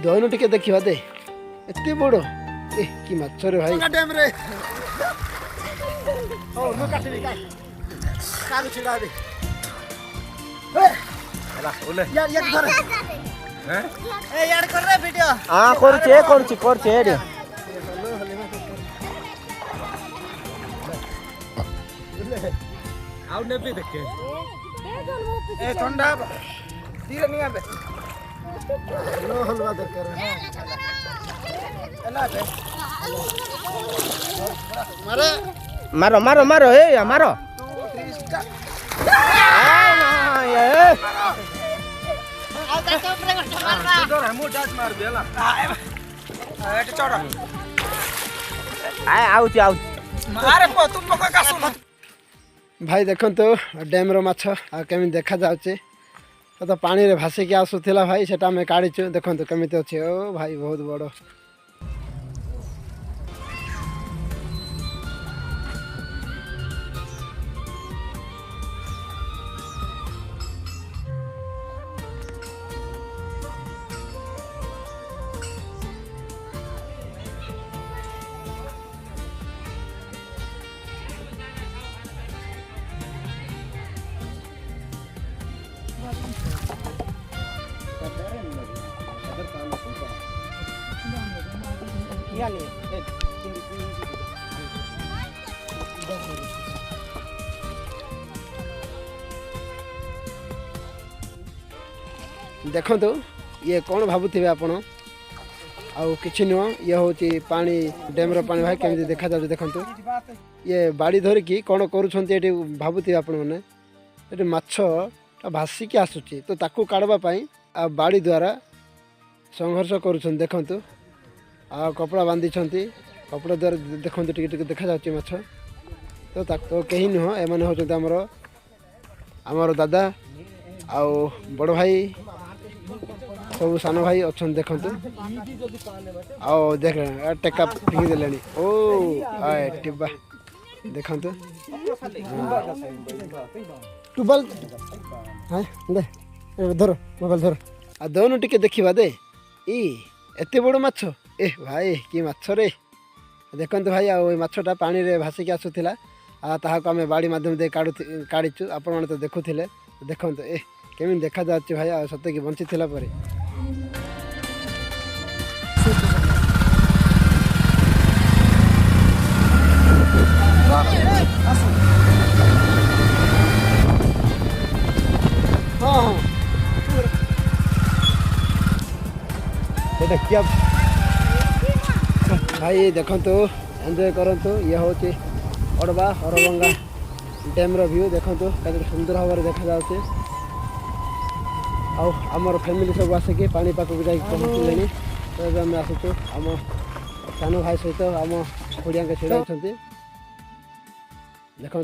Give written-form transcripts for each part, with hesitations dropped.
दोनों टिके देखिबा दे एते बड़ो ए कि माछ रे भाई डैम रे ओ नो काटबी काय कागु छिड़ा दे एला ओले यार धर हैं ए यार कर रे वीडियो हां करछे एडी आउ नेबी देखे ए ठंडा धीरे नहीं आबे नो हलवा दरकार एला बे मारो ए मारो 2 3 स्टार्ट मार देला एट चढ़ा आउची मारे पो तुम लोग का सुन भाई देखो डैम रो माछ आ केमी देखा जाउचे तो पानी रे भासी के आसुथिला भाई सेटा में काढिछु देखो केमी अछि ओ भाई बहुत बड़ो देखो ये कौन भावुवे आपण आउ कि नुह ये हूँ पानी डैम्र पानी भाई केमी देखा जाए देखो ये बाड़ी धरिकी कौन करुँचे भावुवे आपण मैंने ये माछ भासिकी आसूची तो ताकू काढ़ापी आ बाड़ी द्वारा संघर्ष करुँच देखु आ कपड़ा बांधी कपड़ा द्वारा देखो देखा जाऊँगी माछ तो कहीं नुह एम हूँ आमर दादा आउ बड़ भाई सब सान भाई अच्छा देखु आओ देख टेका फिंगी देले ओ टिब्बा देखु टूबल हाँ दे धर मोबाइल धर आ दोनों टिके देखा दे एते बड़ माछ ए भाई कि माछ रे देखो भाई आछटा पानी रे भासिकी आसूला ताहाको आम बाड़ी माध्यम दे काढ़ीचु आपण मैंने तो देखुले देखो ए केमी देखा जाच्छी भाई आ सत्य कि बंची थिला परे क्या भाई देखो एंजॉय करंतु ये हूँ अड़बा हरभंगा डैम रो व्यू देखो सुंदर भाव देखा जाऊँचे आमर फैमिली सब आसिक पानी पाखक जा पहुँचले तो ये आम आसुचु आम सान भाई सहित आम खुड़िया के छिड़ा देखु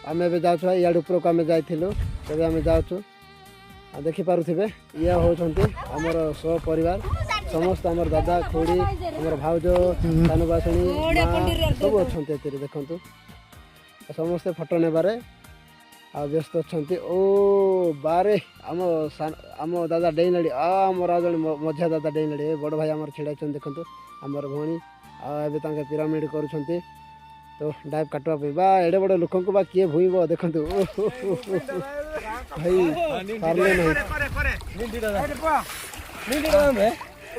आम ए जाऊँ इड उपर को आम जाइलु तबे आम जाऊँ देखिपे ये होती आमर सपरिवार समस्त आमर दादा खुड़ी आमर भाउज सान बासुणी सब अच्छा देखु समस्ते फोटो नेबारे व्यस्त अच्छा ओ बारे आम दादा डेइनड़ी आमर आ जन मझिया दादा डेइनड़ी बड़ भाई आमर छिड़ा देखु आमर भौणी आगे पिरामिड कर तो डाइव काटवा बा एडे बड़ लोक बा किए भूब देखु भाई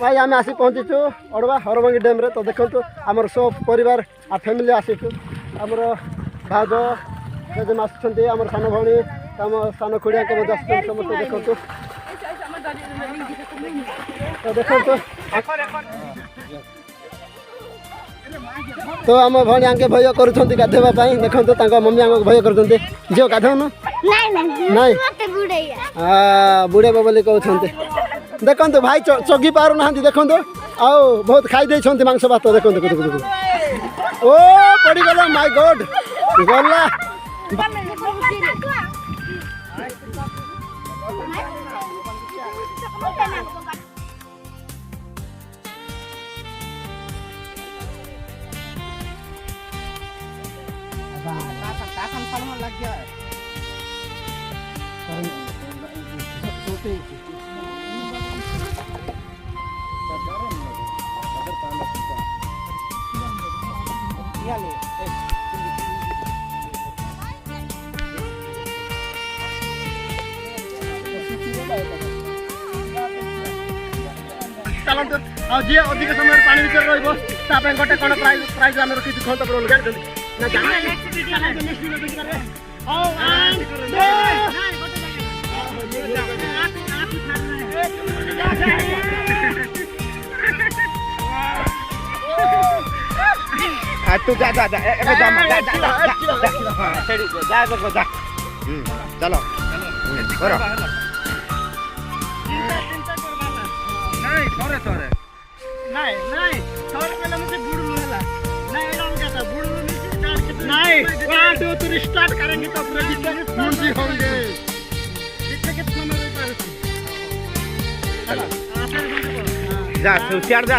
भाई आम आसी पहुँचीचु अड़वा हरभंगी डैम रे तो देखो आमर सब परिवार आ फैमिली आसीचु आमर भाज जजेम आसुच्चंती आमर सान भौणी आम सान खुड़िया के मध्य आसुच्चंती समस्त देखो तो देखो तो आम भौणी आगे भय करुँच गाधेवाई देखो मम्मी आगे भय कर झील गाधौन नाई बुड़ेब बोली कहते देखो भाई चगी पार ना देखो आओ बहुत खाई मांस भात देखो ओ पड़गला माय गॉड गला लग गया है चलते आ जे अधिक समय पानी भीतर रहइबो ता पे गोटे कोन प्राइज हम रखि खंत पर लगा दे ना जाना नेक्स्ट वीडियो करे ओ तू जा जा जा ए जा जा जा हां चली जा जा जा चलो करो नहीं थोड़े थोड़े नहीं नहीं थोड़े पहले मुझे बुड़लू हला नहीं एडम कहता बुड़लू नहीं स्टार्ट के नहीं वहां से तो स्टार्ट करेंगे तो पूरे जितने मुंडी होंगे जितने के समय में चलो जा तू चढ़ जा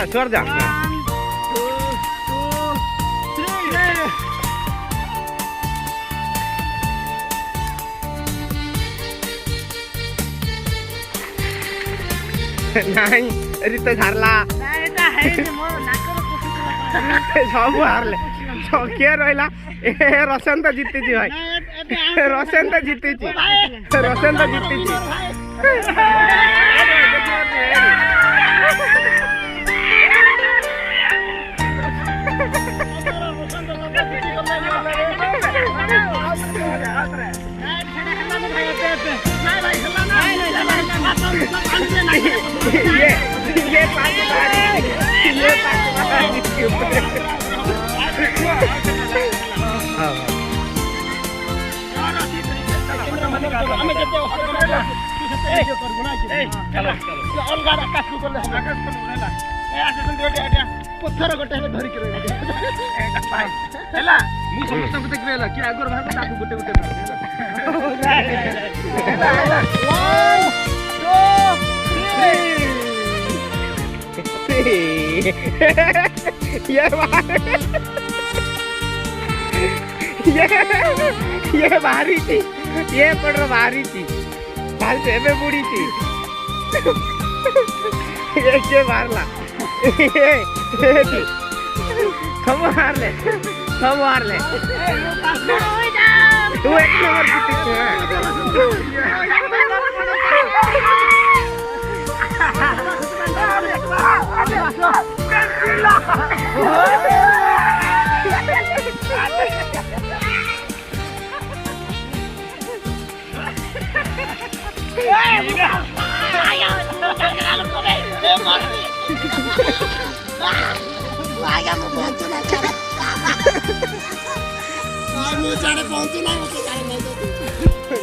ないリトझारला सब हारले के रहिला रोशन तो जीती जी भाई रोशन तो जीती जी रोशन तो जीती जी ये पत्थर गोटे धरिक रहा मु समस्त को देखबेला कि आगर भाग ताकू गोटे गोटे ये भारी थी ये पड़ भारी थी भारी से में बुड़ी थी ये मारला हम हार ले तू एक नंबर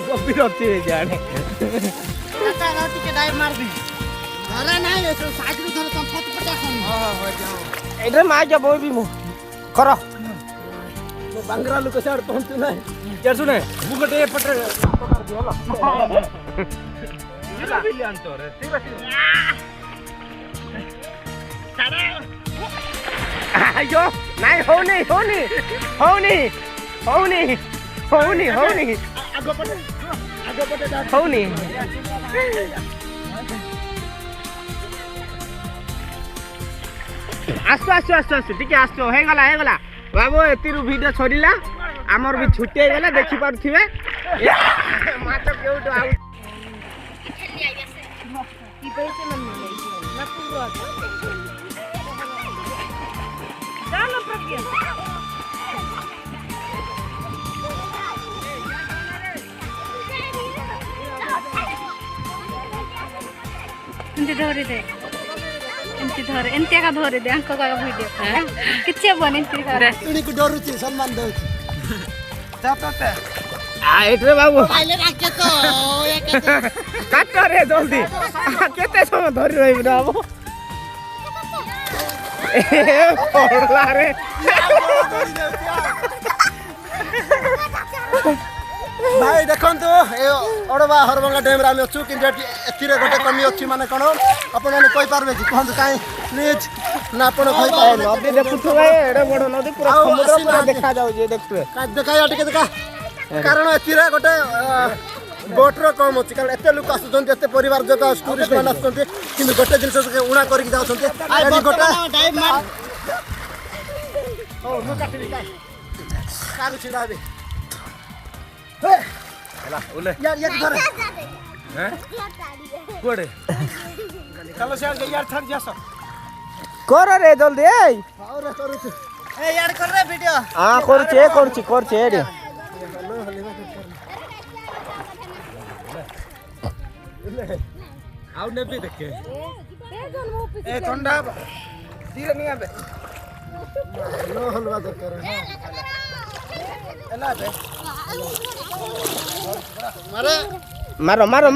गंभीर होती है जाने इधर मार जा बोल भी मु करो बांग्रा लोक से पहुंचू ना यार सुने मु गोटे पटर अयो नहीं होनी आगो पटे होनी आसो टिके आसो हे गला बाबू एतिरु वीडियो छोड़िला हमर भी छुट्टी गला देखि पारथिबे माछ केउट आउ धरे दे एंती धरे एंती का धरे दे अंक का वीडियो किछे बने एंती का तुनी को डरुची सम्मान दउची जाते आ एटरे बाबू पहले राखे तो काट रे जल्दी केते समय धरि रहिबे बाबू पड़ला रे भाई देखंतु ए ओडबा हरबंगा डैम रा में अछु किंतु एथिरे गोटे कमी अछि माने कोन अपन माने कहि पारबे कि कहंतु काई प्लीज ना अपन कहि पारबे नदी देखुथु भाई एडे बड़ नदी पूरा समुद्र पूरा देखा जाउ जे देखथु का देखाया टिके देखा कारण एथिरे गोटे बोट रो कम अछि कारण एते लोक आसुछन एते परिवार जगह टूरिस्ट मान आसुछन किंतु गोटे जिंस उणा करि जाउछन आई गोटे ହଉ ମୁଁ କାଟିବି କାହାକୁ ଛିଡ଼ା ହେବି ହେଲା ଓଲେ ଧରେ କୁଆଡ଼େ ଚାଲ ସିଆଡ଼େ ୟାର ଛାଡ଼ି ଯାସ କର ରେ ଜଲ୍ଦି ଏଇ ହଉ ରେ କରୁଛୁ ହଁ କରୁଛି ଏଠି ଆଉ ନେବି ଦେଖେ ଏ ଥଣ୍ଡା ଧୀରେ ନିଆ ବେ ନ ହଲବା ଦରକାର ହେଲା ବେ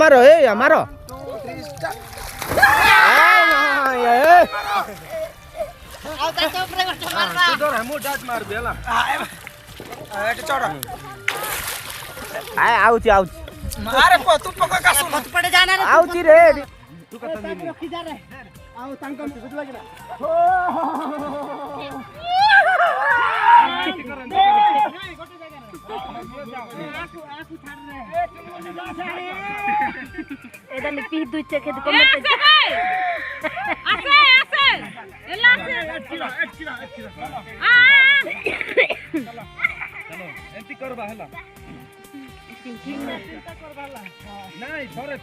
ମାର ଏ ମାର ମୁଁ ଡାଟ୍ ମାରବି ହେଲା ଏଠି ଚଢ ଆଉଛି ଆରେ ତୁ ପକା କାଶ ଆଉଛି ରେ ତୁ କଥା ରଖି ଯା ରେ ଆଉ ତାଙ୍କ ବୁଝିଲା କି ନା এটা লিপি দুইটা খেতে কমতে ଏମିତି କରବା ହେଲା ନାଇଁ ଥରେ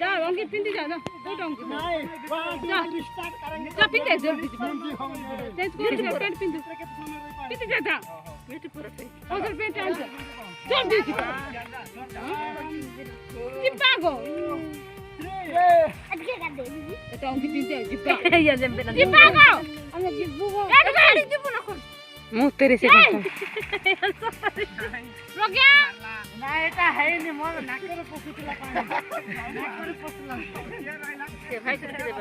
जा अंकित पिंदी जा ना कोट अंकित जा पिंदे जल्दी चेंज कर पैंट पिंदे पिंदी जा वेट पूरा पे उधर पे टाइम से जल्दी चिपागो अच्छा कर दे तो अंकित पिंदे चिपा या जंबे ना चिपागो हम जिबू एक गाड़ी जिबू ना कर मुंह तेरे से रुक गया ना এটা হেইনি মোর নাকের পশুতলা নাকের পশুতলা কে ভাই করে দেবে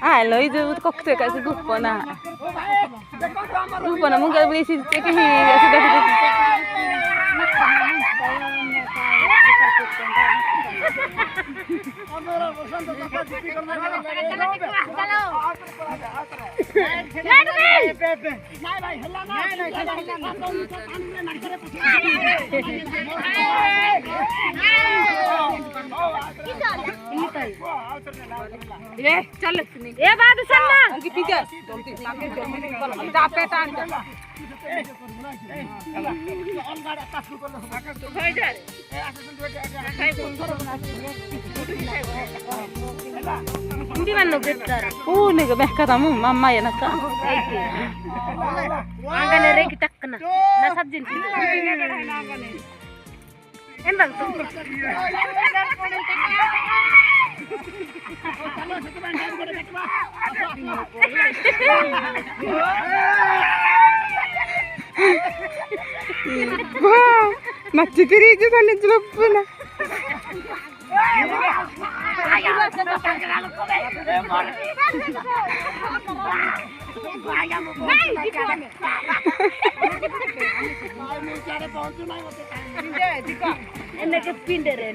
আই লই যে কক্তে কাছে গুপ না ও ভাই দেখো তো আমার গুপ না মুগে বলেছি কি হি আছে দেখো আমরা বসন্ত কাপা জিপি করনা চলো নাই ভাই হেলা না নাকের পশুতলা ये चल ये बात सुन ना उनकी पीछे जल्दी लाके जल्दी जा पेटा आन ऑन गाड़ी आकाश को कर भाई जा ए आकाश खाई सुंदर बना हिंदी मान लो बेटर ओ ने महका था मम्मा ये ना का आंगने रे की टकना ना सब्जी ಎಂಬಲ್ ಮಚ್ಚಿ ತಿರುಗಿ ಸಣ್ಣ ಚಲಪ್ಪನ എന്നൊക്കെ പിണ്ടരെ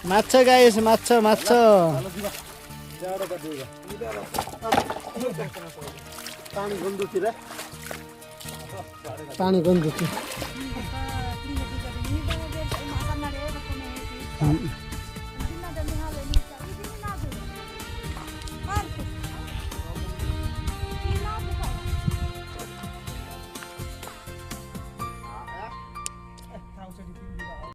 ମାଛ ଗାଇସ୍ ମାଛ ମାଛ ପାଣି ଗନ୍ଧୁଛି ରେ ପାଣି ଗନ୍ଧୁଛି